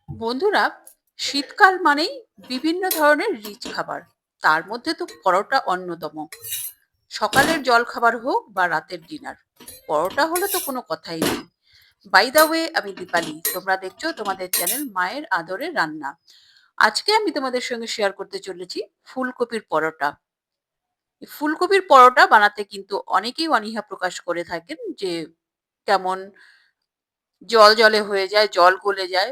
বন্ধুরা, শীতকাল মানেই বিভিন্ন ধরনের রিচ খাবার। তার মধ্যে তো পরোটা অন্যতম। সকালের জলখাবার হোক বা রাতের ডিনার, পরোটা হলে তো কোনো কথাই নেই। বাই দা ওয়ে, আমি দীপালি, তোমরা দেখছো তোমাদের চ্যানেল মায়ের আদরে রান্না। আজকে আমি তোমাদের সঙ্গে শেয়ার করতে চলেছি ফুলকপির পরোটা। এই ফুলকপির পরোটা বানাতে কিন্তু অনেকেই অনীহা প্রকাশ করে থাকেন যে কেমন জল জলে হয়ে যায়, জল গলে যায়,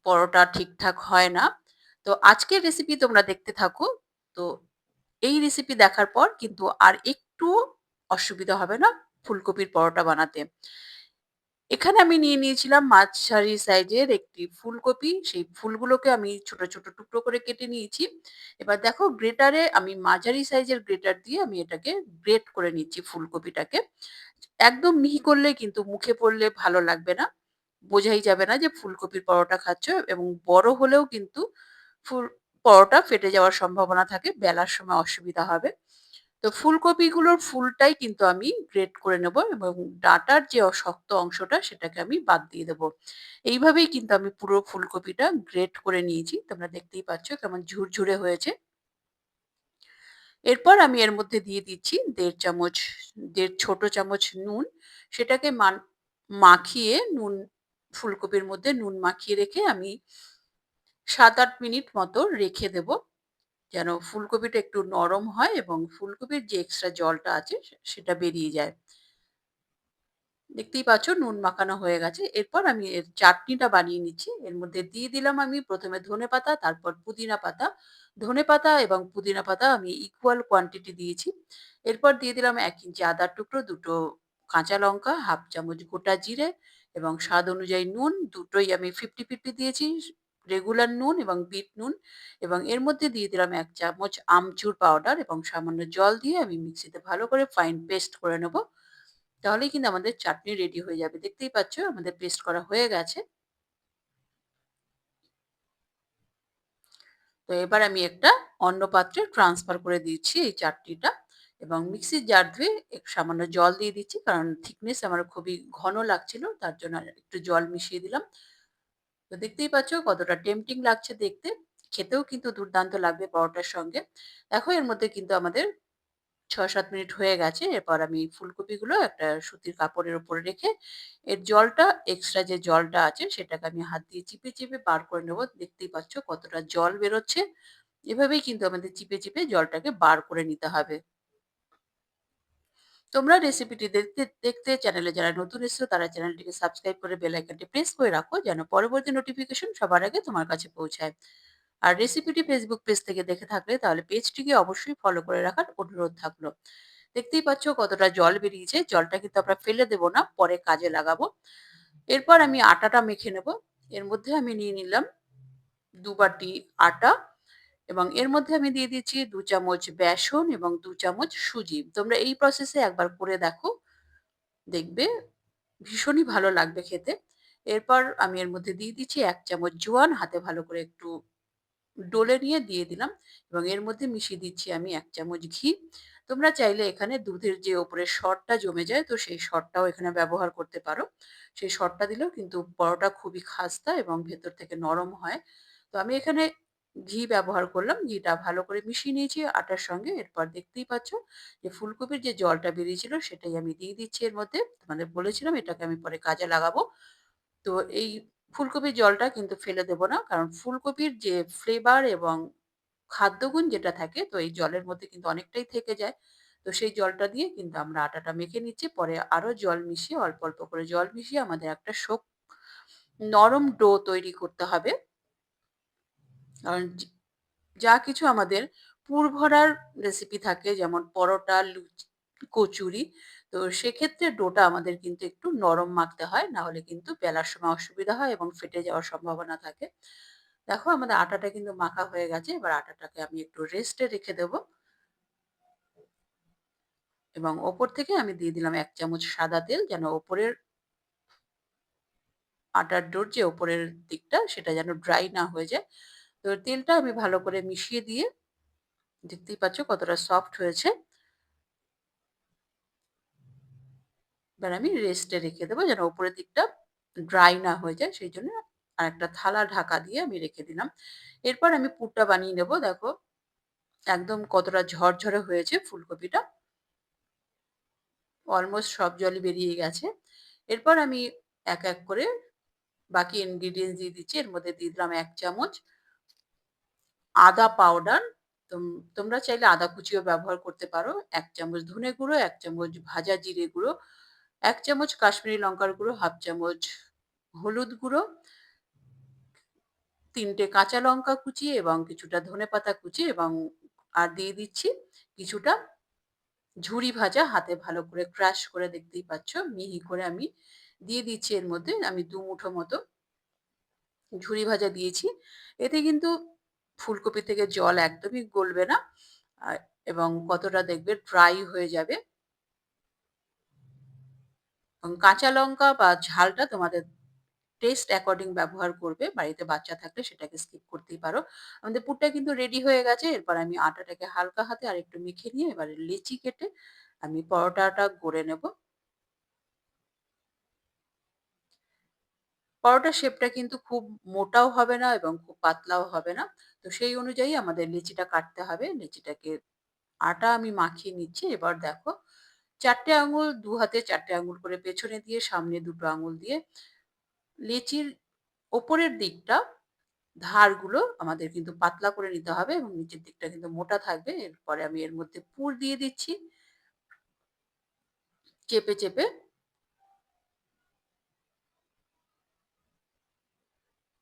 পরোটা ঠিকঠাক হয় না। তো আজকের রেসিপি তোমরা দেখতে থাকো। তো এই রেসিপি দেখার পর কিন্তু আর একটু অসুবিধা হবে না ফুলকপির পরোটা বানাতে। এখানে আমি নিয়ে নিয়েছিলাম মাঝারি সাইজের একটি ফুলকপি। সেই ফুলগুলোকে আমি ছোট, ছোট টুকরো করে কেটে নিয়েছি। এবার দেখো গ্রেটারে আমি মাঝারি সাইজের গ্রেটার দিয়ে আমি এটাকে গ্রেট করে নিচ্ছি ফুলকপিটাকে। একদম মিহি করলে কিন্তু মুখে পড়লে ভালো লাগবে না। বোঝাই যাবে না যে ফুলকপির পরোটা খাচ্ছ, এবং বড় হলেও কিন্তু ফুল পরোটা ফেটে যাওয়ার সম্ভাবনা থাকে। বেলার সময় অসুবিধা হবে। তো ফুলকপিগুলোর ফুলটাই কিন্তু আমি গ্রেট করে নেব, এবং ডাঁটার যে শক্ত অংশটা সেটাকে আমি বাদ দিয়ে দেবো। এইভাবেই কিন্তু আমি পুরো ফুলকপিটা গ্রেট করে নিয়েছি। তোমরা দেখতেই পাচ্ছ কেমন ঝুরঝুরে হয়েছে। এরপর আমি এর মধ্যে দিয়ে দিচ্ছি ১.৫ ছোট চামচ নুন। সেটাকে মাখিয়ে নুন, ফুলকপির মধ্যে নুন মাখিয়ে রেখে আমি ৭-৮ মিনিট মতো রেখে দেব, যেন ফুলকপিটা একটু নরম হয় এবং ফুলকপির যে এক্সট্রা জলটা আছে সেটা বেরিয়ে যায়। দেখতেই পাচ্ছ নুন মাখানো হয়ে গেছে। এরপর আমি এর চাটনিটা বানিয়ে নিচ্ছি। এর মধ্যে দিয়ে দিলাম আমি ১ম এ ধনেপাতা, তারপর পুদিনা পাতা। ধনেপাতা এবং পুদিনা পাতা আমি ইকুয়াল কোয়ান্টিটি দিয়েছি। এরপর দিয়ে দিলাম ১ ইঞ্চি আদার টুকরো, ২ টো কাঁচা লঙ্কা, ১/২ চামচ গোটা জিরে এবং স্বাদ অনুযায়ী নুন। দুটোই আমি 50-50 দিয়েছি। রেগুলার নুন এবং বিট নুন, এবং এর মধ্যে দিয়ে দিলাম ১ চামচ আমচুর পাউডার এবং সামান্য জল দিয়ে আমি মিক্সিতে ভালো করে ফাইন পেস্ট করে নেব। তাহলেই কিন্তু আমাদের চাটনি রেডি হয়ে যাবে। দেখতেই পাচ্ছ আমাদের পেস্ট করা হয়ে গেছে। তো এবার আমি একটা অন্য পাত্রে ট্রান্সফার করে দিচ্ছি এই চাটনিটা, এবং মিক্সির জার ধুয়ে সামান্য জল দিয়ে দিচ্ছি, কারণ থিকনেস আমার খুবই ঘন লাগছিল, তার জন্য আর একটু জল মিশিয়ে দিলাম। তো দেখতেই পাচ্ছ কতটা টেম্পটিং লাগছে দেখতে। খেতেও কিন্তু দুর্দান্ত লাগবে পরোটার সঙ্গে। দেখো এর মধ্যে কিন্তু আমাদের ৬-৭ মিনিট হয়ে গেছে। এরপর আমি ফুলকপিগুলো একটা সুতির কাপড়ের উপরে রেখে এর জলটা, এক্সট্রা যে জলটা আছে সেটাকে আমি হাত দিয়ে চিপে, চিপে বার করে নেব। দেখতেই পাচ্ছ কতটা জল বেরোচ্ছে। এভাবেই কিন্তু আমাদের চিপে, চিপে জলটাকে বার করে নিতে হবে। তোমরা রেসিপিটি দেখতে, দেখতে চ্যানেলে যারা নতুন এসেছো তারা চ্যানেলটিকে সাবস্ক্রাইব করে বেল আইকনটি প্রেস করে রাখো, যেন পরবর্তী নোটিফিকেশন সবার আগে তোমার কাছে পৌঁছায়। আর রেসিপিটি ফেসবুক পেজ থেকে দেখে থাকলে তাহলে পেজটিকে অবশ্যই ফলো করে রাখার অনুরোধ থাকলো। দেখতেই পাচ্ছ কতটা জল বেরিয়েছে। জলটা কিন্তু আমরা ফেলে দেব না, পরে কাজে লাগাবো। এরপর আমি আটাটা মেখে নেব। এর মধ্যে আমি নিয়ে নিলাম ২ বাটি আটা, এবং এর মধ্যে আমি দিয়ে দিচ্ছি ২ চামচ বেসন এবং ২ চামচ সুজি। তোমরা এই প্রসেসে একবার করে দেখো, দেখবে ভীষণই ভালো লাগবে খেতে। এরপর আমি এর মধ্যে দিয়ে দিচ্ছি ১ চামচ জোয়ান, হাতে ভালো করে একটু ডলে নিয়ে দিয়ে দিলাম, এবং এর মধ্যে মিশিয়ে দিচ্ছি আমি ১ চামচ ঘি। তোমরা চাইলে এখানে দুধের যে ওপরের সরটা জমে যায়, তো সেই সরটাও এখানে ব্যবহার করতে পারো। সেই সরটা দিলেও কিন্তু পরোটা খুবই খাস্তা এবং ভেতর থেকে নরম হয়। তো আমি এখানে ঘি ব্যবহার করলাম। ঘিটা ভালো করে মিশিয়ে নিয়েছি আটার সঙ্গে। এরপর দেখতেই পাচ্ছ যে ফুলকপির যে জলটা বেরিয়েছিল সেটাই আমি দিয়ে দিচ্ছি এর মধ্যে। তোমাদের বলেছিলাম এটাকে আমি পরে কাজে লাগাবো। তো এই ফুলকপির জলটা কিন্তু ফেলে দেব না। কারণ ফুলকপির যে ফ্লেভার এবং খাদ্যগুণ যেটা থাকে, তো এই জলের মধ্যে কিন্তু অনেকটাই থেকে যায়। তো সেই জলটা দিয়ে কিন্তু আমরা আটাটা মেখে নিচ্ছি। পরে আরো জল মিশিয়ে, অল্প, অল্প করে জল মিশিয়ে আমাদের একটা নরম ডো তৈরি করতে হবে। কারণ যা কিছু আমাদের পুর ভরার রেসিপি থাকে, যেমন পরোটা, কচুরি, তো সেক্ষেত্রে ডোটা আমাদের কিন্তু একটু নরম মাখতে হয়, না হলে কিন্তু বেলার সময় অসুবিধা হয় এবং ফেটে যাওয়ার সম্ভাবনা থাকে। দেখো আমাদের আটাটা কিন্তু মাখা হয়ে গেছে। এবার আটাটাকে আমি একটু রেস্টে রেখে দেব, এবং ওপর থেকে আমি দিয়ে দিলাম ১ চামচ সাদা তেল, যেন ওপরের আটার ডোর যে ওপরের দিকটা সেটা যেন ড্রাই না হয়ে যায়। তো তেলটা আমি ভালো করে মিশিয়ে দিয়ে, দেখতেই পাচ্ছ কতটা সফট হয়েছে। এবার আমি রেস্টে রেখে দেবো, যেন উপরের দিকটা ড্রাই না হয়ে যায়, সেই জন্য আর একটা থালা ঢাকা দিয়ে আমি রেখে দিলাম। এরপর আমি পুরটা বানিয়ে নেব। দেখো একদম কতটা ঝরঝরে হয়েছে ফুলকপিটা। অলমোস্ট সব জলই বেরিয়ে গেছে। এরপর আমি এক করে বাকি ইনগ্রিডিয়েন্টস দিয়ে দিচ্ছি। এর মধ্যে দিয়ে দিলাম ১ চামচ আদা পাউডার। তোমরা চাইলে আদা কুচিও ব্যবহার করতে পারো। ১ চামচ ধনে গুঁড়ো, ১ চামচ ভাজা জিরে গুঁড়ো, ১ চামচ কাশ্মীরি লঙ্কার গুঁড়ো, ১/২ চামচ হলুদ গুঁড়ো, ৩ টে কাঁচা লঙ্কা কুচি এবং কিছুটা ধনেপাতা কুচি এবং আর দিয়ে দিচ্ছি কিছুটা ঝুরি ভাজা হাতে ভালো করে ক্রাশ করে দেখতেই পাচ্ছ মিহি করে আমি দিয়ে দিচ্ছি এর মধ্যে। আমি ২ মুঠো মতো ঝুরি ভাজা দিয়েছি। এতে কিন্তু ফুলকপি থেকে জল একদমই গলবে না। আ এবং কতটা দেখবে ড্রাই হয়ে যাবে। এবং কাঁচা লঙ্কা বা ঝালটা তোমাদের টেস্ট অ্যাকর্ডিং ব্যবহার করবে। বাড়িতে বাচ্চা থাকলে সেটাকে স্কিপ করতেই পারো। আমাদের পুরটা কিন্তু রেডি হয়ে গেছে। এরপর আমি আটাটাকে হালকা হাতে আরেকটু মেখে নিয়ে এবারে লেচি কেটে আমি পরোটাটা গড়ে নেব। পরোটার শেপটা কিন্তু খুব মোটাও হবে না এবং খুব পাতলাও হবে না। তো সেই অনুযায়ী আমাদের লেচিটা কাটতে হবে। লেচিটাকে আটা আমি মাখিয়ে নিচ্ছি। এবার দেখো ৪ টে আঙুল ২ হাতে ৪ টে আঙুল করে পেছনে দিয়ে সামনে ২ টো আঙুল দিয়ে লেচির ওপরের দিকটা ধারগুলো আমাদের কিন্তু পাতলা করে নিতে হবে এবং নিচের দিকটা কিন্তু মোটা থাকবে। এরপরে আমি এর মধ্যে পুর দিয়ে দিচ্ছি চেপে।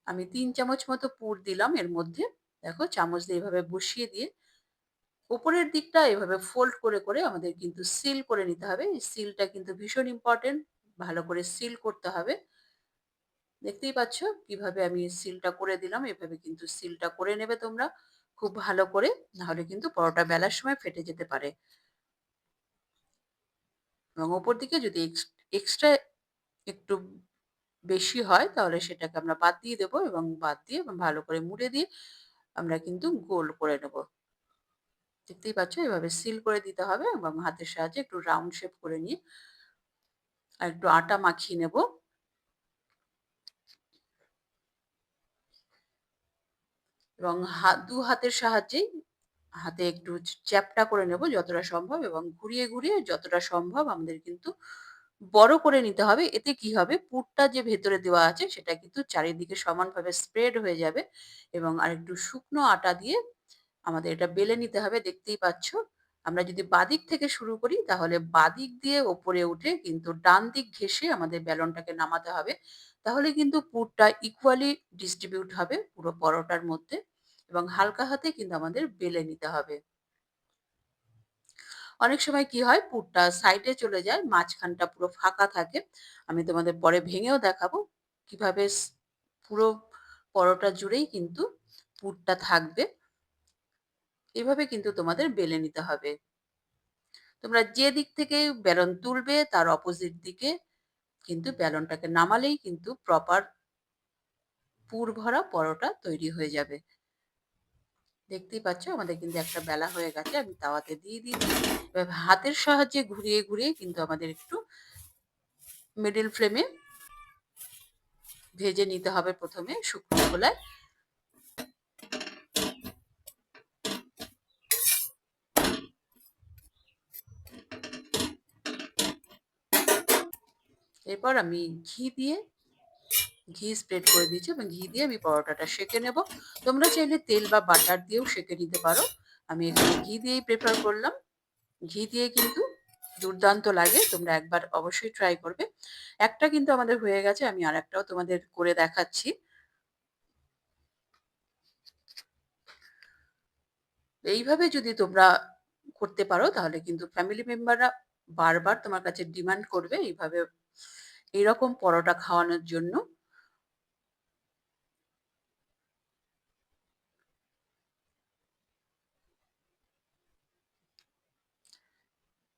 আমি ৩ চামচ মতো পুর দিলাম এর মধ্যে। দেখো চামচ দিয়ে এভাবে বসিয়ে দিয়ে উপরের দিকটা এভাবে ফোল্ড করে আমাদের কিন্তু সিল করে নিতে হবে। এই সিলটা কিন্তু ভীষণ ইম্পোর্টেন্ট। ভালো করে সিল করতে হবে। দেখতেই পাচ্ছ কিভাবে আমি সিলটা করে দিলাম। এভাবে কিন্তু সিলটা করে নেবে তোমরা খুব ভালো করে। নাহলে কিন্তু পরোটা বেলার সময় ফেটে যেতে পারে। এবং ওপর দিকে যদি এক্সট্রা একটু বেশি হয় তাহলে সেটাকে আমরা বাদ দিয়ে দেবো এবং বাদ দিয়ে ভালো করে মুড়ে দিয়ে আমরা কিন্তু গোল করে নেব। দেখতেই পাচ্ছ এভাবে সিল করে দিতে হবে এবং হাতের সাহায্যে একটু রাউন্ড শেপ করে নিয়ে আর একটু আটা মাখিয়ে নেব এবং ২ হাতের সাহায্যেই হাতে একটু চ্যাপ্টা করে নেব যতটা সম্ভব এবং ঘুরিয়ে যতটা সম্ভব আমাদের কিন্তু বড় করে নিতে হবে। এতে কি হবে পুরটা যে ভেতরে দেওয়া আছে সেটা কিন্তু চারিদিকে সমানভাবে স্প্রেড হয়ে যাবে এবং আরেকটু শুকনো আটা দিয়ে আমাদের এটা বেলে নিতে হবে। দেখতেই পাচ্ছ আমরা যদি বাঁদিক থেকে শুরু করি তাহলে বাঁদিক দিয়ে ওপরে উঠে কিন্তু ডান দিক ঘেঁষে আমাদের বেলনটাকে নামাতে হবে। তাহলে কিন্তু পুরটা ইকুয়ালি ডিস্ট্রিবিউট হবে পুরো পরোটার মধ্যে এবং হালকা হাতে কিন্তু আমাদের বেলে নিতে হবে। অনেক সময় কি হয় পুরটা সাইডে চলে যায়, মাঝখানটা পুরো ফাঁকা থাকে। আমি তোমাদের পরে ভেঙেও দেখাবো কিভাবে পুরো পরোটা জুড়েই কিন্তু পুরটা থাকবে। এভাবে কিন্তু তোমাদের বেলে নিতে হবে। তোমরা যে দিক থেকে বেলন তুলবে তার অপোজিট দিকে কিন্তু বেলনটাকে নামালেই কিন্তু প্রপার পুর ভরা পরোটা তৈরি হয়ে যাবে। দেখতেই পাচ্ছ আমাদের কিন্তু একটা বেলা হয়ে গেছে। আমি তাওয়াতে দিয়ে দিচ্ছি। এবার হাতের সাহায্যে ঘুরিয়ে কিন্তু আমাদের একটু মিডল ফ্লেমে ভেজে নিতে হবে ১ম এ শুকনো খোলায়। এরপর আমি ঘি স্প্রেড করে দিয়েছি এবং ঘি দিয়ে আমি পরোটাটা সেঁকে নেব। তোমরা চাইলে তেল বা বাটার দিয়েও সেঁকে নিতে পারো। আমি এখানে ঘি দিয়েই প্রেফার করলাম। ঘি দিয়ে কিন্তু দুর্দান্ত লাগে। তোমরা একবার অবশ্যই ট্রাই করবে। একটা কিন্তু আমাদের হয়ে গেছে। আমি আরেকটাও তোমাদের করে দেখাচ্ছি। এইভাবে যদি তোমরা করতে পারো তাহলে কিন্তু ফ্যামিলি মেম্বাররা বারবার তোমার কাছে ডিমান্ড করবে এইভাবে এইরকম পরোটা খাওয়ানোর জন্য।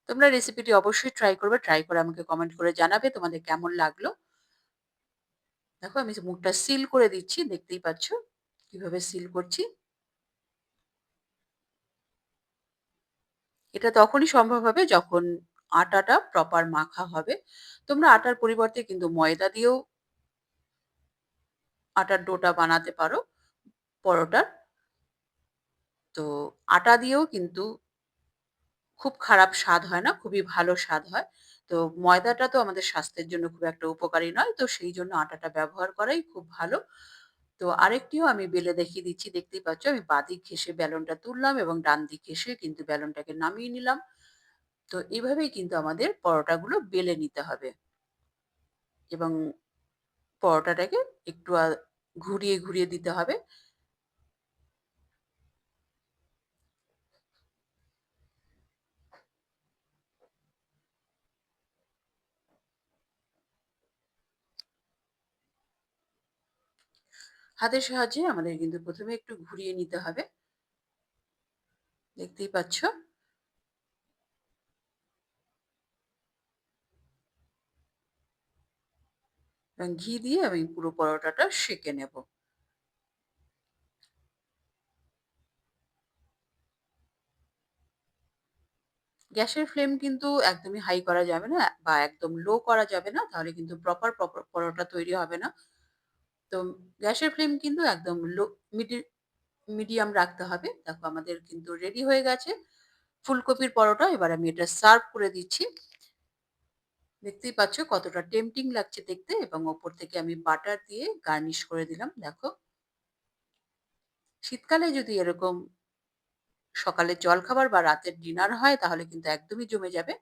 তোমরা রেসিপিটি অবশ্যই ট্রাই করবে। ট্রাই করে আমাকে কমেন্ট করে জানাবে তোমাদের কেমন লাগলো। দেখো আমি মুখটা সিল করে দিচ্ছি। দেখতেই পাচ্ছ কিভাবে সিল করছি। এটা তখনই সম্ভব হবে যখন আটাটা প্রপার মাখা হবে। তোমরা আটার পরিবর্তে কিন্তু ময়দা দিয়েও আটার ডোটা বানাতে পারো পরোটার। তো আটা দিয়েও কিন্তু খুব খারাপ স্বাদ হয় না, খুবই ভালো স্বাদ হয়। তো ময়দাটা তো আমাদের স্বাস্থ্যের জন্য খুব একটা উপকারী নয়। তো সেইজন্য আটাটা ব্যবহার করাই খুব ভালো। তো আরেকটিও আমি বেলে দেখিয়ে দিচ্ছি। দেখতেই পাচ্ছ আমি বাঁদিক ঘেঁষে বেলনটা তুললাম এবং ডান দিক ঘেঁষে কিন্তু বেলনটাকে নামিয়ে নিলাম। তো এভাবেই কিন্তু আমাদের পরোটাগুলো বেলে নিতে হবে এবং পরোটাটাকে একটু ঘুরিয়ে, ঘুরিয়ে দিতে হবে। হাতের সাহায্যে আমাদের কিন্তু ১ম এ একটু ঘুরিয়ে নিতে হবে। দেখতেই পাচ্ছ। এবং ঘি দিয়ে আমি পুরো পরোটাটা সেঁকে নেব। গ্যাসের ফ্লেম কিন্তু একদমই হাই করা যাবে না বা একদম লো করা যাবে না। তাহলে কিন্তু প্রপার পরোটা তৈরি হবে না। তো গ্যাসের ফ্লেম কিন্তু একদম লো মিডি মিডিয়াম রাখতে হবে। দেখো আমাদের কিন্তু রেডি হয়ে গেছে ফুলকপির পরোটা। এবার আমি এটা সার্ভ করে দিচ্ছি। দেখতেই পাচ্ছ কতটা টেম্পটিং লাগছে দেখতে এবং ওপর থেকে আমি বাটার দিয়ে গার্নিশ করে দিলাম। দেখো শীতকালে যদি এরকম সকালের জলখাবার বা রাতের ডিনার হয় তাহলে কিন্তু একদমই জমে যাবে।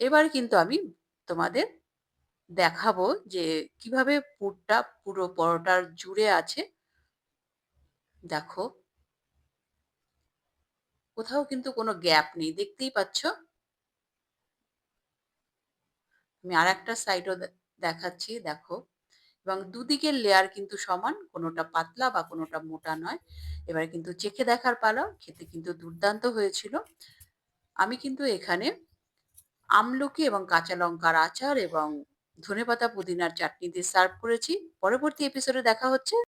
এবার কিন্তু আমি তোমাদের দেখাবো যে কিভাবে পুরটা পুরো পরোটার জুড়ে আছে। দেখো কোথাও কিন্তু কোনো গ্যাপ নেই। দেখতেই পাচ্ছ। আমি আরেকটা সাইডও দেখাচ্ছি দেখো। এবং দুদিকের লেয়ার কিন্তু সমান। কোনোটা পাতলা বা কোনোটা মোটা নয়। এবার কিন্তু চেখে দেখার পালা। খেতে কিন্তু দুর্দান্ত হয়েছিল। আমি কিন্তু এখানে আমলকি এবং কাঁচা লঙ্কার আচার এবং ধনেপাতা পুদিনার চাটনি দিয়ে সার্ভ করেছি। পরবর্তী এপিসোডে দেখা হচ্ছে।